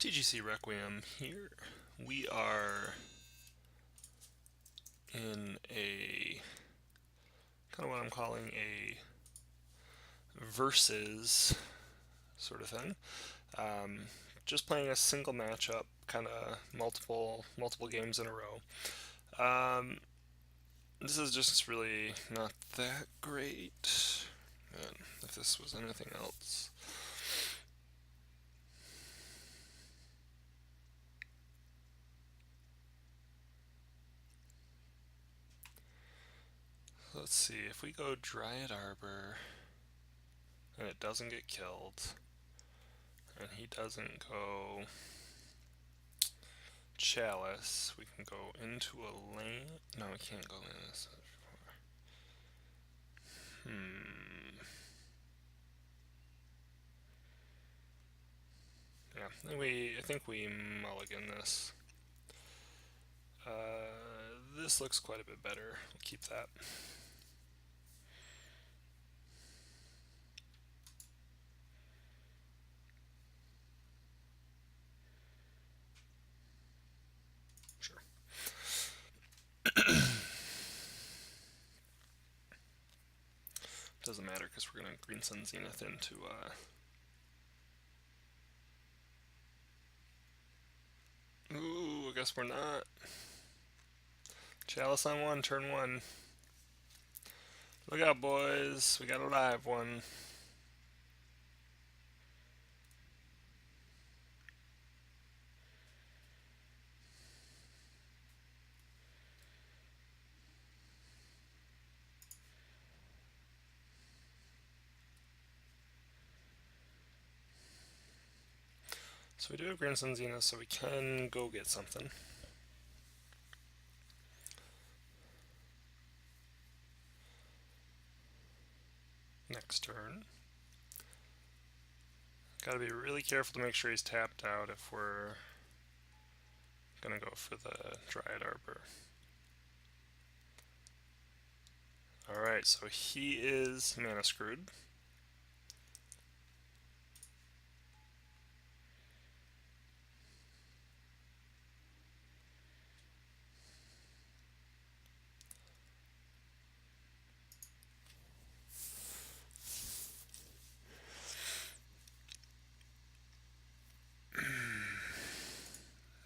TGC Requiem here. We are in a kind of what I'm calling a versus sort of thing. Just playing a single matchup, kind of multiple games in a row. This is just really not that great. Man, if this was anything else. Let's see, if we go Dryad Arbor and it doesn't get killed, and he doesn't go Chalice, we can go into a lane. No, we can't go in this. Yeah, I think we mulligan this. This looks quite a bit better. We'll keep that. Sure. Doesn't matter because we're gonna Green Sun Zenith into Ooh, I guess we're not. Chalice on one, turn one. Look out, boys. We got a live one. So we do have Green Sun Zenith, so we can go get something. Next turn. Gotta be really careful to make sure he's tapped out if we're gonna go for the Dryad Arbor. Alright, so he is mana screwed.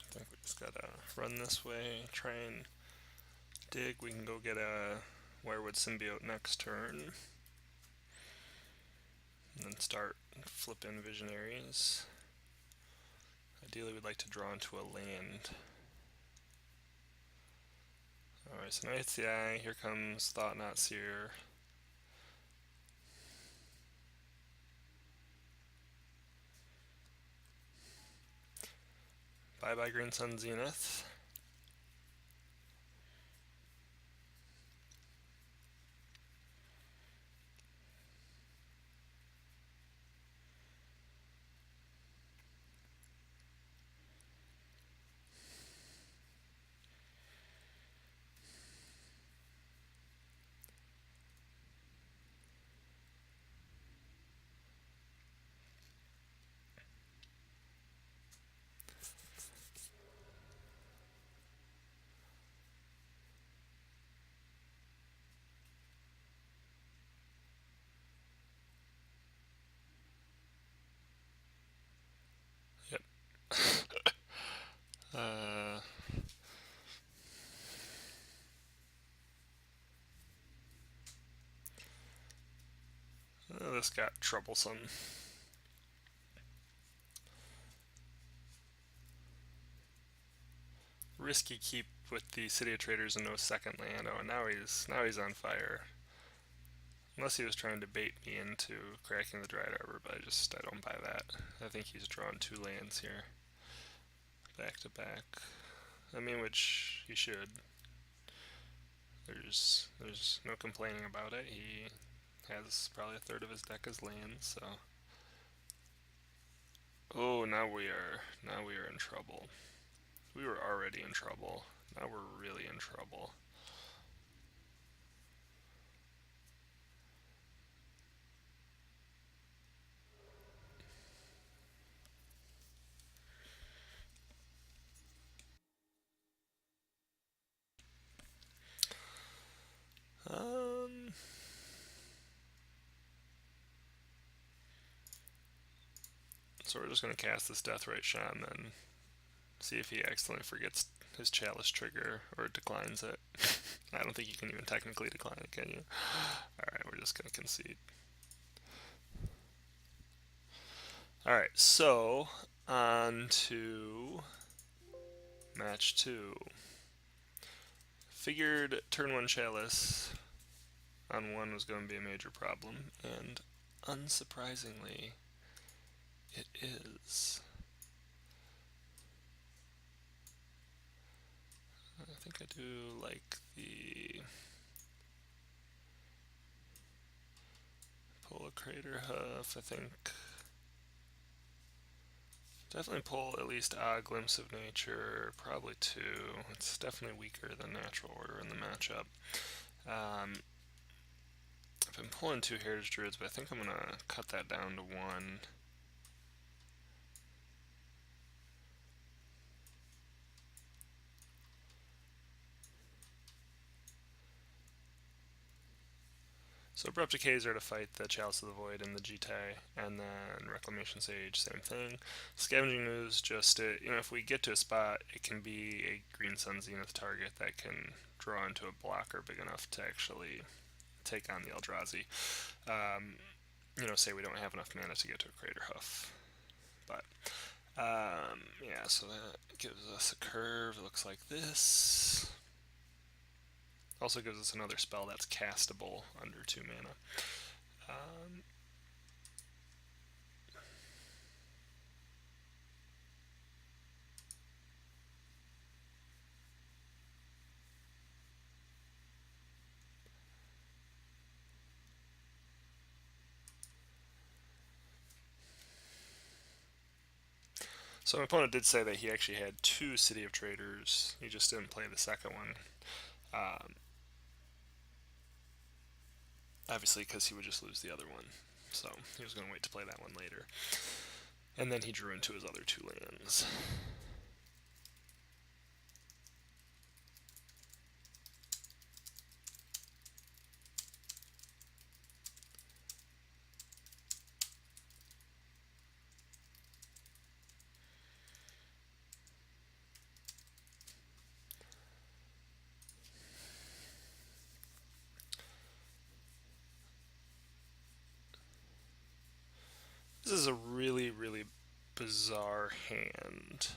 I think we just gotta run this way, try and dig. We can go get a Wirewood Symbiote next turn. And then start flipping Visionaries. Ideally we'd like to draw into a land. Alright, so now hits the eye. Here comes Thought Not Seer. Bye bye Green Sun Zenith. Yep. This got troublesome. Risky keep with the City of Traders and no second land. Oh, now he's on fire. Unless he was trying to bait me into cracking the Dryad Arbor, but I don't buy that. I think he's drawn 2 lands here. Back to back. I mean, which he should. There's no complaining about it. He has probably a third of his deck as lands, so. Oh, now we are in trouble. We were already in trouble. Now we're really in trouble. So we're just going to cast this Deathrite Shaman, see if he accidentally forgets his Chalice trigger or declines it. I don't think you can even technically decline it, can you? Alright, we're just going to concede. Alright, so on to match 2. Figured turn 1 Chalice on 1 was going to be a major problem, and unsurprisingly, it is. I think I do like the pull a Crater Hoof. I think definitely pull at least a Glimpse of Nature, probably 2. It's definitely weaker than Natural Order in the matchup. I've been pulling 2 Heritage Druids, but I think I'm going to cut that down to 1. So Abrupt Decays are to fight the Chalice of the Void and the Jitai, and then Reclamation Sage, same thing. Scavenging Ooze, just, if we get to a spot, it can be a Green Sun Zenith target that can draw into a blocker big enough to actually take on the Eldrazi. Say we don't have enough mana to get to a Crater Hoof. But, yeah, so that gives us a curve. It looks like this. Also gives us another spell that's castable under 2 mana. So my opponent did say that he actually had 2 City of Traders. He just didn't play the second one. Obviously, because he would just lose the other one. So he was going to wait to play that one later. And then he drew into his other 2 lands. This is a really, really bizarre hand.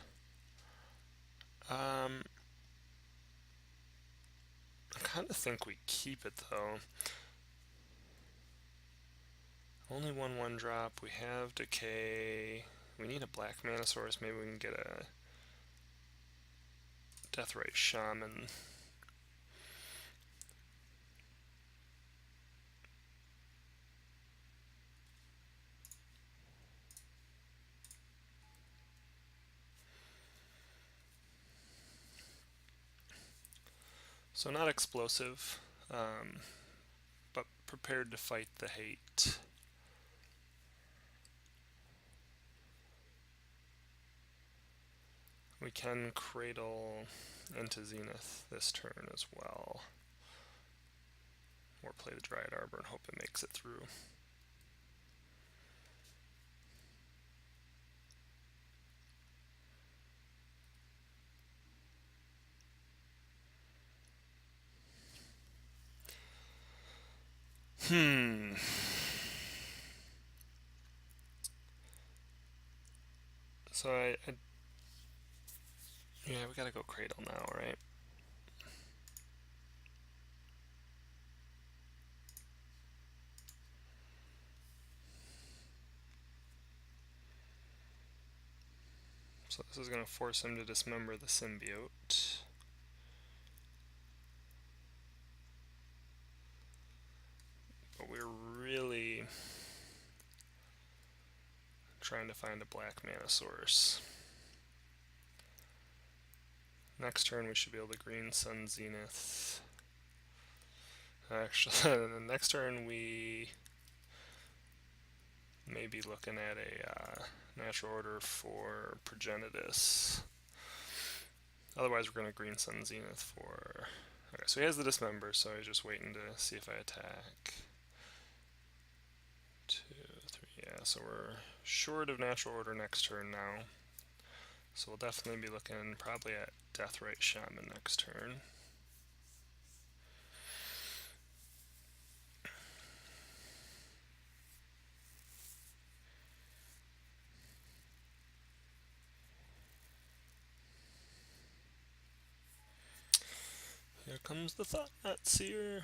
I kind of think we keep it, though. Only 1/1 drop. We have Decay. We need a black mana source. Maybe we can get a Deathrite Shaman. So not explosive, but prepared to fight the hate. We can Cradle into Zenith this turn as well. Or play the Dryad Arbor and hope it makes it through. So yeah, we gotta go Cradle now, right? So this is gonna force him to dismember the symbiote. But we're really trying to find a black mana source. Next turn we should be able to Green Sun Zenith. Actually, the next turn we may be looking at a Natural Order for Progenitus. Otherwise we're going to Green Sun Zenith for... Okay, so he has the Dismember, so he's just waiting to see if I attack. 2, 3, yeah, so we're short of natural order next turn now. So we'll definitely be looking probably at Deathrite Shaman next turn. Here comes the Thought-Knot Seer.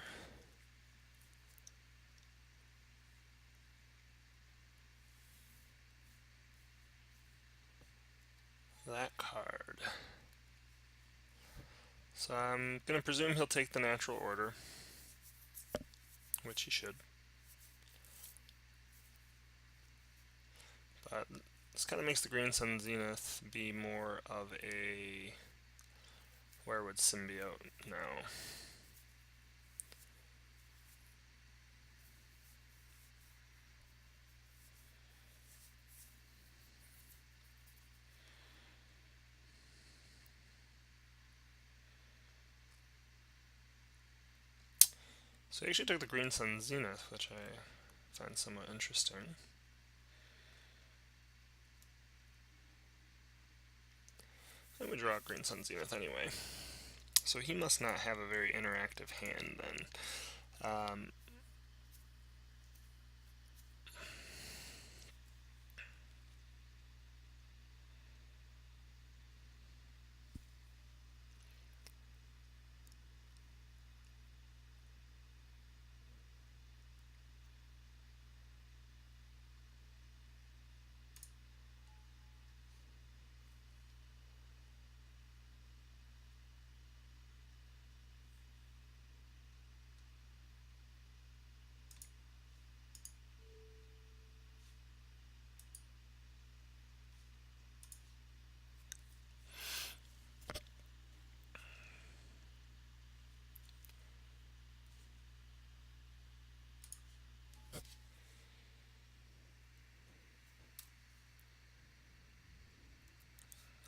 That card. So I'm going to presume he'll take the natural order, which he should. But this kind of makes the Green Sun Zenith be more of a Werewood Symbiote now. So he actually took the Green Sun Zenith, which I find somewhat interesting. And we draw Green Sun Zenith anyway. So he must not have a very interactive hand then.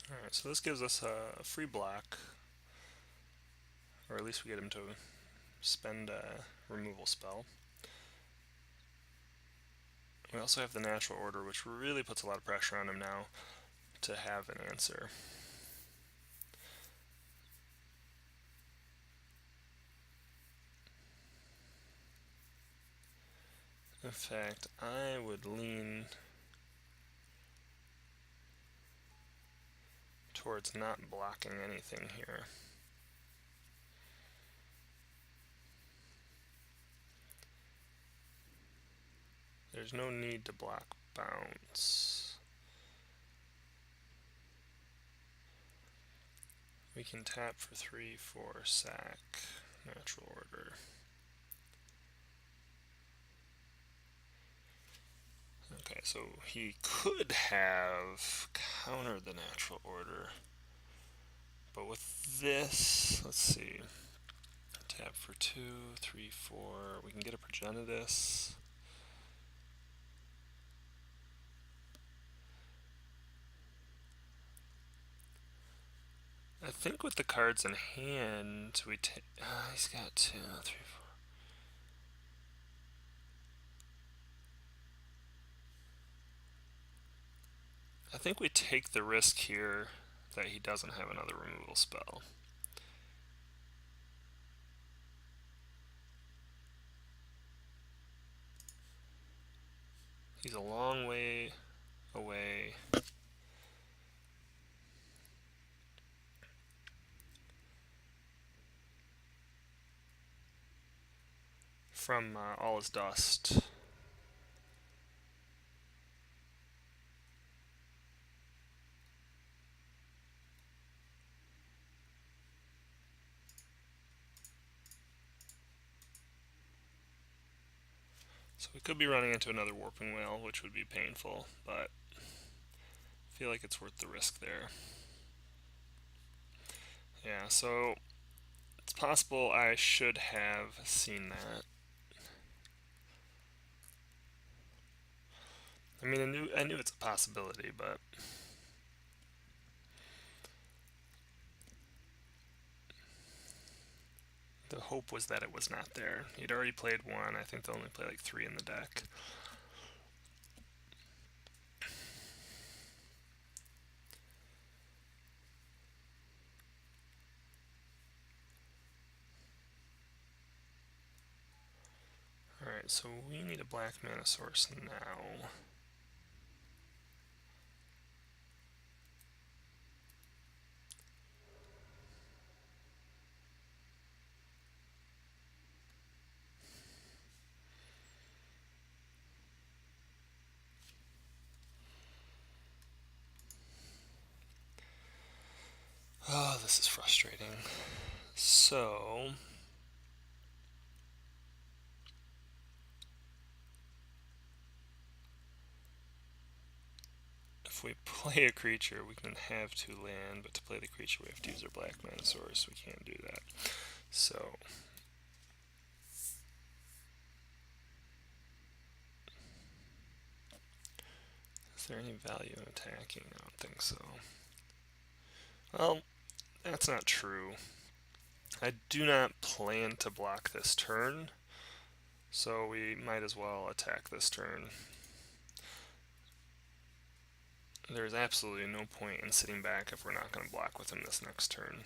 Alright, so this gives us a free block, or at least we get him to spend a removal spell. We also have the natural order, which really puts a lot of pressure on him now to have an answer. In fact, I would lean towards not blocking anything here. There's no need to block bounce. We can tap for 3/4 sack, natural order. Okay, so he could have countered the natural order, but with this, let's see, tap for 2, 3, 4, we can get a Progenitus. I think with the cards in hand, we take. He's got 2, 3, 4. I think we take the risk here that he doesn't have another removal spell. He's a long way away. From all his dust. So we could be running into another Warping Whale, which would be painful, but I feel like it's worth the risk there. Yeah, so it's possible I should have seen that. I mean, I knew it's a possibility, but the hope was that it was not there. He'd already played one. I think they only play like 3 in the deck. Alright, so we need a black mana source now. Oh, this is frustrating. So, if we play a creature, we can have 2 land, but to play the creature, we have to use our black mana source. We can't do that. So, is there any value in attacking? I don't think so. Well, that's not true. I do not plan to block this turn, so we might as well attack this turn. There's absolutely no point in sitting back if we're not going to block with him this next turn.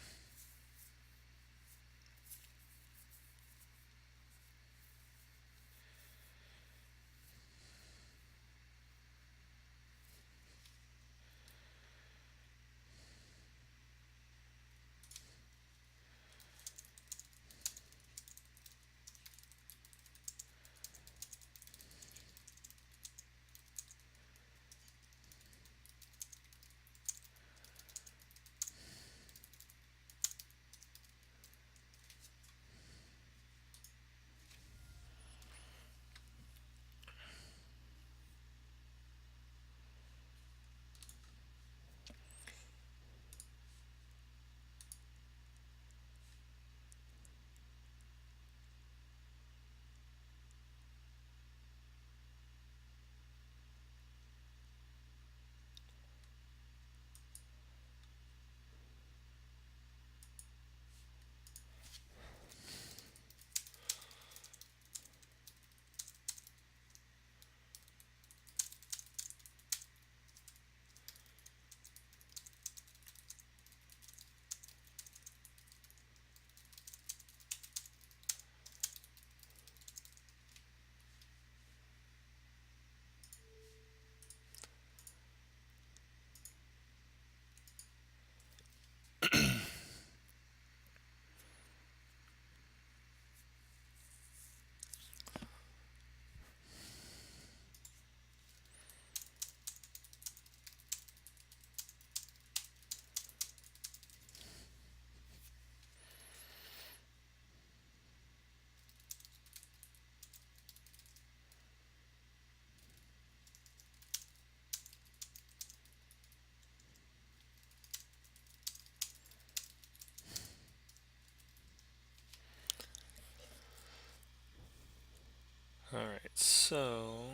Alright, so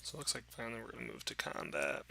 it looks like finally we're going to move to combat.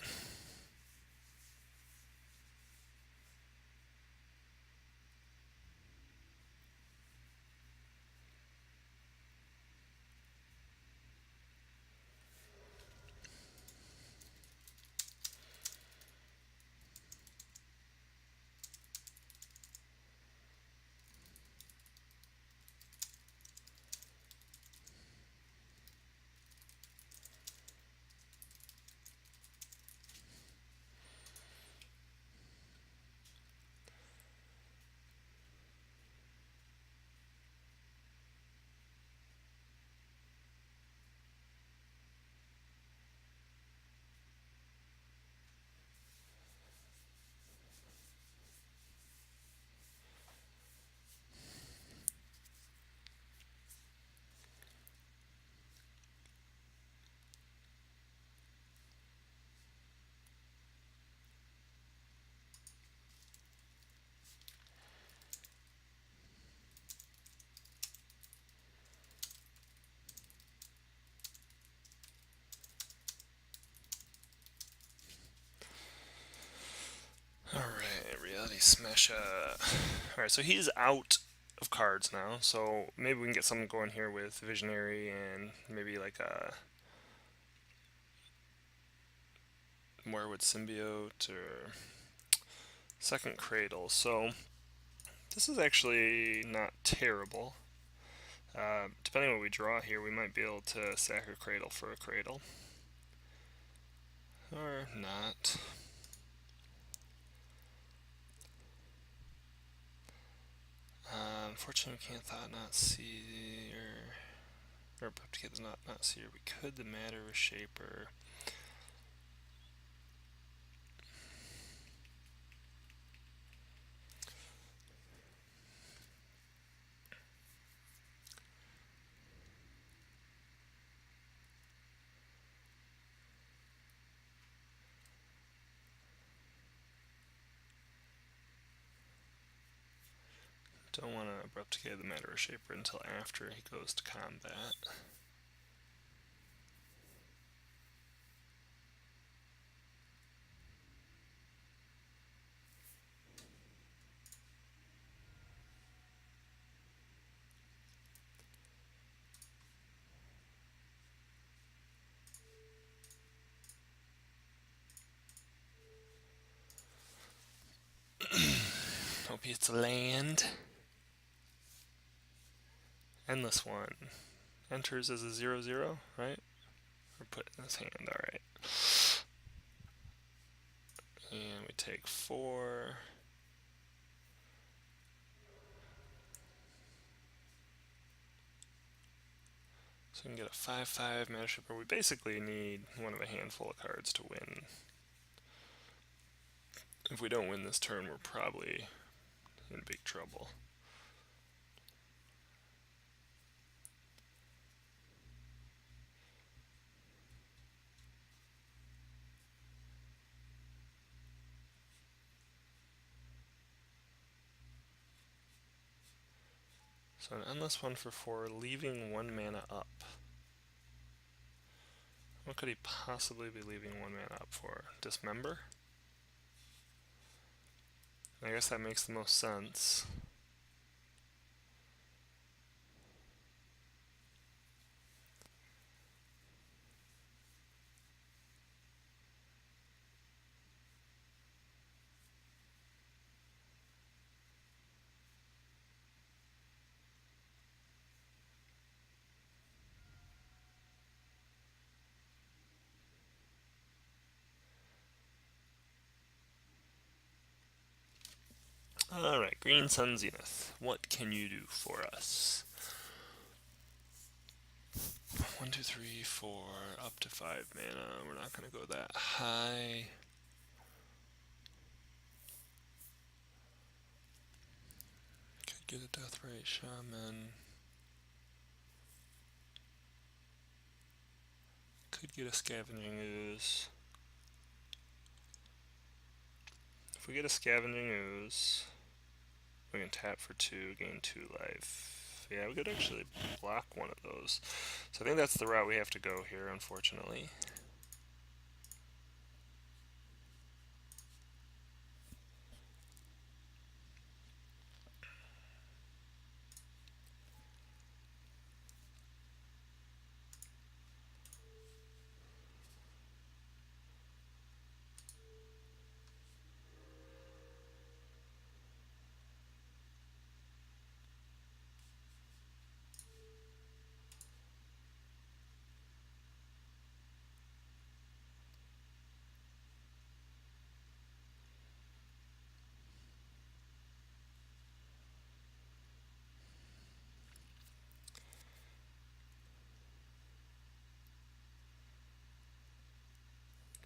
Alright, Reality Smasher. Alright, so he's out of cards now, so maybe we can get something going here with Visionary and maybe like a Weirwood Symbiote or Second Cradle. So this is actually not terrible. Depending on what we draw here, we might be able to sack a Cradle for a Cradle. Or not. Unfortunately, we can't Thought Not See, or Replicate the Not See, or we could the Matter Shaper. Don't want to Abrupt Decay the Matter Shaper until after he goes to combat. Hope it's land. Endless One. Enters as a 0/0, right? Or put in his hand, alright. And we take 4. So we can get a 5/5 Matter Shaper. We basically need one of a handful of cards to win. If we don't win this turn, we're probably in big trouble. So an Endless One for 4, leaving 1 mana up. What could he possibly be leaving 1 mana up for? Dismember? I guess that makes the most sense. Alright, Green Sun Zenith. What can you do for us? 1, 2, 3, 4, up to 5 mana. We're not going to go that high. Could get a Deathrite Shaman. Could get a Scavenging Ooze. If we get a Scavenging Ooze, we can tap for 2, gain 2 life. Yeah, we could actually block one of those. So I think that's the route we have to go here, unfortunately.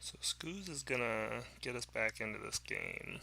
So Scooz is gonna get us back into this game.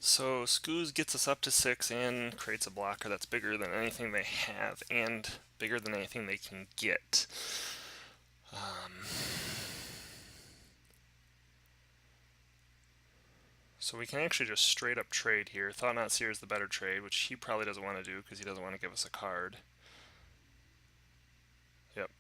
So Scooz gets us up to 6 and creates a blocker that's bigger than anything they have and bigger than anything they can get. So we can actually just straight up trade here. Thought Not Seer is the better trade, which he probably doesn't want to do because he doesn't want to give us a card. Yep.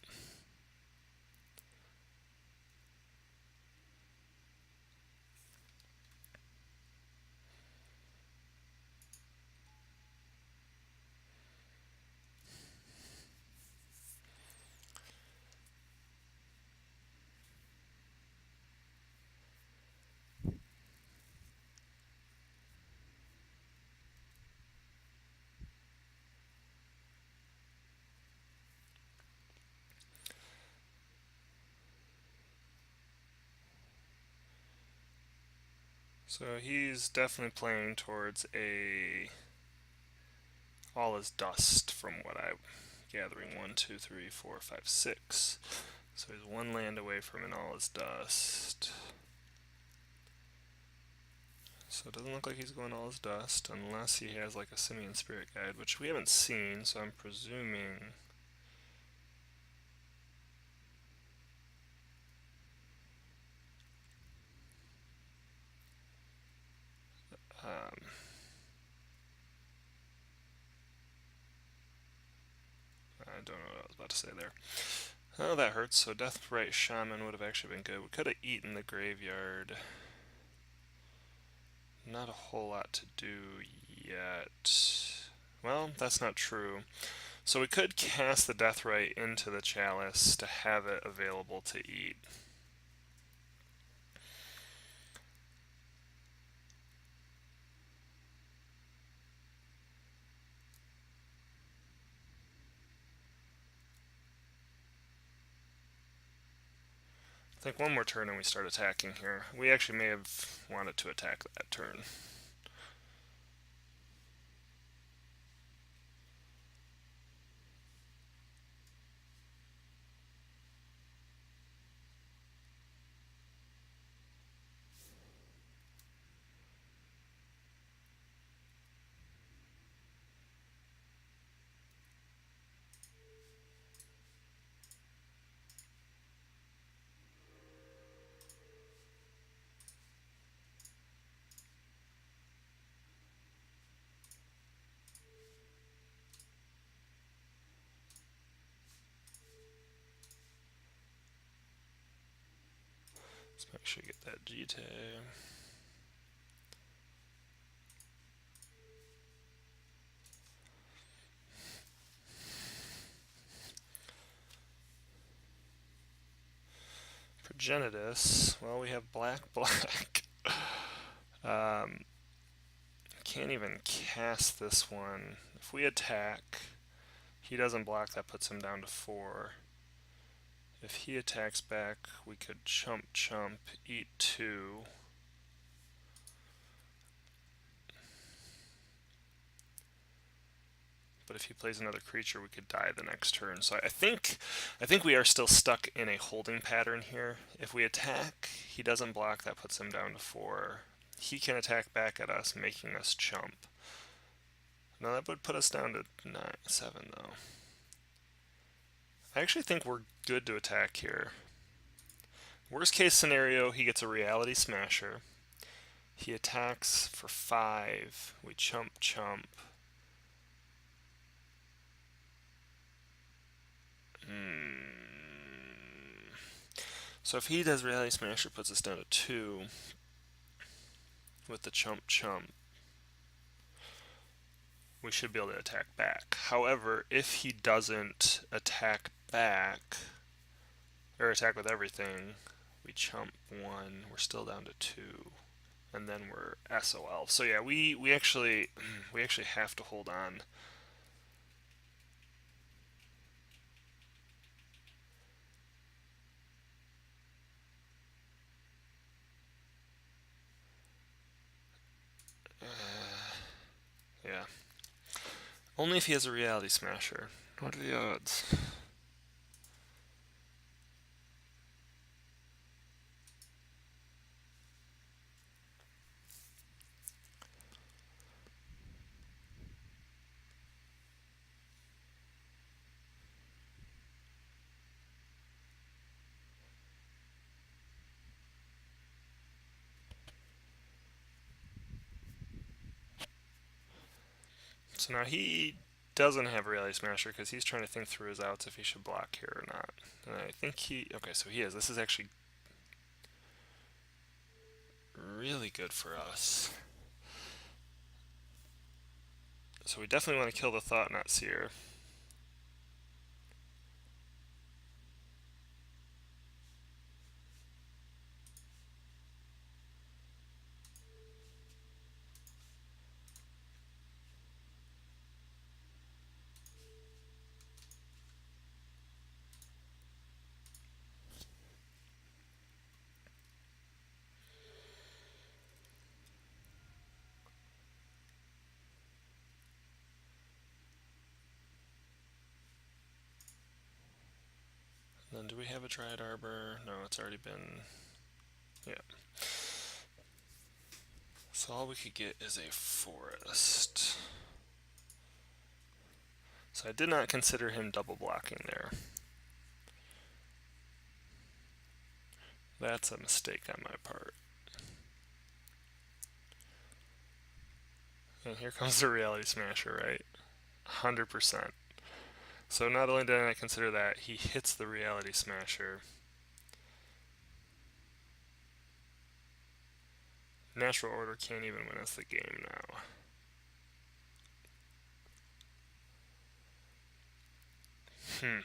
So he's definitely playing towards a All Is Dust from what I'm gathering. 1, 2, 3, 4, 5, 6. So he's one land away from an All Is Dust. So it doesn't look like he's going All Is Dust unless he has like a Simian Spirit Guide, which we haven't seen, so I'm presuming. I don't know what I was about to say there. Oh, that hurts. So Deathrite Shaman would have actually been good. We could have eaten the graveyard. Not a whole lot to do yet. Well, that's not true. So we could cast the Deathrite into the Chalice to have it available to eat. I think one more turn and we start attacking here. We actually may have wanted to attack that turn. Let's make sure you get that G-Tag. Progenitus. Well, we have black, black. Can't even cast this one. If we attack, he doesn't block, that puts him down to 4. If he attacks back, we could chump, eat 2. But if he plays another creature, we could die the next turn. So I think we are still stuck in a holding pattern here. If we attack, he doesn't block, that puts him down to 4. He can attack back at us, making us chump. Now that would put us down to 7 though. I actually think we're good to attack here. Worst case scenario, he gets a Reality Smasher. He attacks for 5. We chump. So if he does Reality Smasher, puts us down to 2 with the chump. We should be able to attack back. However, if he doesn't attack back, or attack with everything, we chump 1, we're still down to 2, and then we're SOL. So yeah, we actually have to hold on. Yeah. Only if he has a Reality Smasher. What are the odds? So now he doesn't have a Reality Smasher because he's trying to think through his outs if he should block here or not. And I think okay, so he is. This is actually really good for us. So we definitely want to kill the Thought Knot Seer. And then do we have a Dryad Arbor? No, it's already been... Yeah. So all we could get is a forest. So I did not consider him double blocking there. That's a mistake on my part. And here comes the Reality Smasher, right? 100%. So not only did I not consider that, he hits the Reality Smasher. Natural Order can't even win us the game now. Hmm.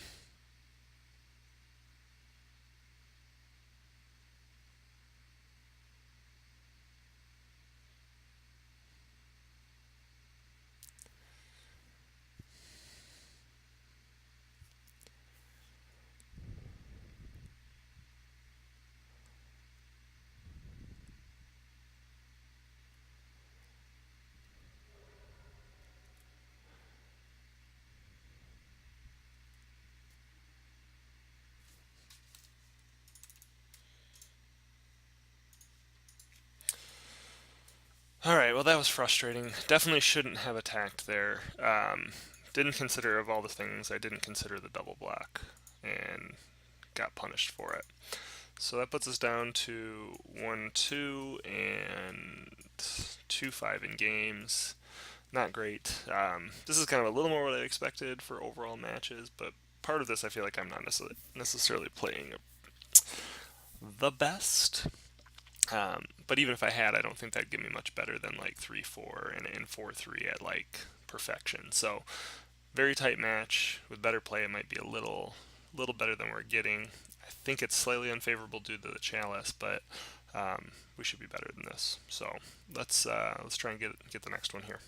Alright, well that was frustrating. Definitely shouldn't have attacked there. Didn't consider, of all the things, I didn't consider the double block, and got punished for it. So that puts us down to 1-2 and 2-5 in games. Not great. This is kind of a little more what I expected for overall matches, but part of this I feel like I'm not necessarily playing the best. But even if I had, I don't think that'd give me much better than like 3-4 and 4-3 at like perfection. So very tight match. With better play, it might be a little better than we're getting. I think it's slightly unfavorable due to the Chalice, but we should be better than this. So let's try and get the next one here.